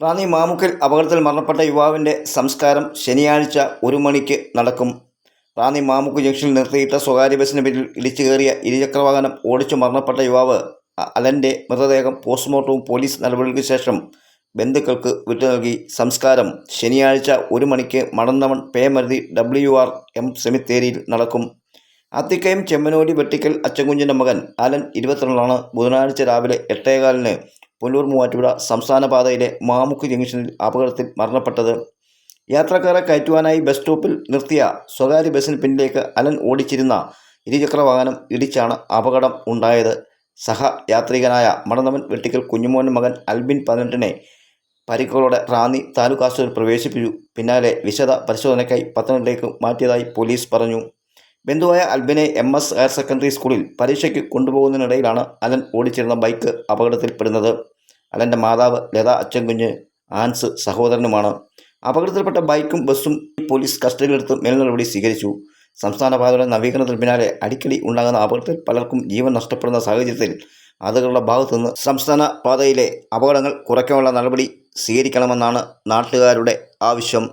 റാന്നി മാമുക്കിൽ അപകടത്തിൽ മരണപ്പെട്ട യുവാവിൻ്റെ സംസ്കാരം ശനിയാഴ്ച 1 മണിക്ക് നടക്കും. റാന്നി മാമുക്ക് ജംഗ്ഷനിൽ നിർത്തിയിട്ട സ്വകാര്യ ബസിന് പിന്നിൽ ഇടിച്ചു കയറിയ ഇരുചക്രവാഹനം ഓടിച്ചു മരണപ്പെട്ട യുവാവ് അലൻ്റെ മൃതദേഹം പോസ്റ്റ്മോർട്ടവും പോലീസ് നടപടികൾക്ക് ശേഷം ബന്ധുക്കൾക്ക് വിട്ടുനൽകി. സംസ്കാരം ശനിയാഴ്ച 1 മണിക്ക് മടന്നവൺ പേമരുതി WRM സെമിത്തേരിയിൽ നടക്കും. അത്തിക്കയം ചെമ്മനോടി വെട്ടിക്കൽ അച്ചൻകുഞ്ഞിൻ്റെ മകൻ അലൻ 22 ബുധനാഴ്ച രാവിലെ 8:15 പുനലൂർ മൂവാറ്റുപുഴ സംസ്ഥാന പാതയിലെ മാമുക്ക് ജംഗ്ഷനിൽ അപകടത്തിൽ മരണപ്പെട്ടത്. യാത്രക്കാരെ കയറ്റുവാനായി ബസ് സ്റ്റോപ്പിൽ നിർത്തിയ സ്വകാര്യ ബസിന് പിന്നിലേക്ക് അലൻ ഓടിച്ചിരുന്ന ഇരുചക്രവാഹനം ഇടിച്ചാണ് അപകടം ഉണ്ടായത്. സഹയാത്രികനായ മടന്നവൻ വെട്ടിക്കൽ കുഞ്ഞുമോൻ മകൻ അൽബിൻ 18 പരിക്കുകളോടെ റാന്നി താലൂക്ക് ആശുപത്രിയിൽ പ്രവേശിപ്പിച്ചു. പിന്നാലെ വിശദ പരിശോധനയ്ക്കായി പത്തനംതിട്ടയിലേക്ക് മാറ്റിയതായി പോലീസ് പറഞ്ഞു. ബന്ധുവായ അൽബിനെ MS ഹയർ സെക്കൻഡറി സ്കൂളിൽ പരീക്ഷയ്ക്ക് കൊണ്ടുപോകുന്നതിനിടയിലാണ് അലൻ ഓടിച്ചിരുന്ന ബൈക്ക് അപകടത്തിൽപ്പെടുന്നത്. അലൻ്റെ മാതാവ് ലത അച്ചൻകുഞ്ഞ് ആൻസ് സഹോദരനുമാണ്. അപകടത്തിൽപ്പെട്ട ബൈക്കും ബസ്സും പോലീസ് കസ്റ്റഡിയിലെടുത്ത് മേൽനടപടി സ്വീകരിച്ചു. സംസ്ഥാന പാതയുടെ നവീകരണത്തിന് പിന്നാലെ അടിക്കടി ഉണ്ടാകുന്ന അപകടത്തിൽ പലർക്കും ജീവൻ നഷ്ടപ്പെടുന്ന സാഹചര്യത്തിൽ അധികൃതരുടെ ഭാഗത്തുനിന്ന് സംസ്ഥാന പാതയിലെ അപകടങ്ങൾ കുറയ്ക്കാനുള്ള നടപടി സ്വീകരിക്കണമെന്നാണ് നാട്ടുകാരുടെ ആവശ്യം.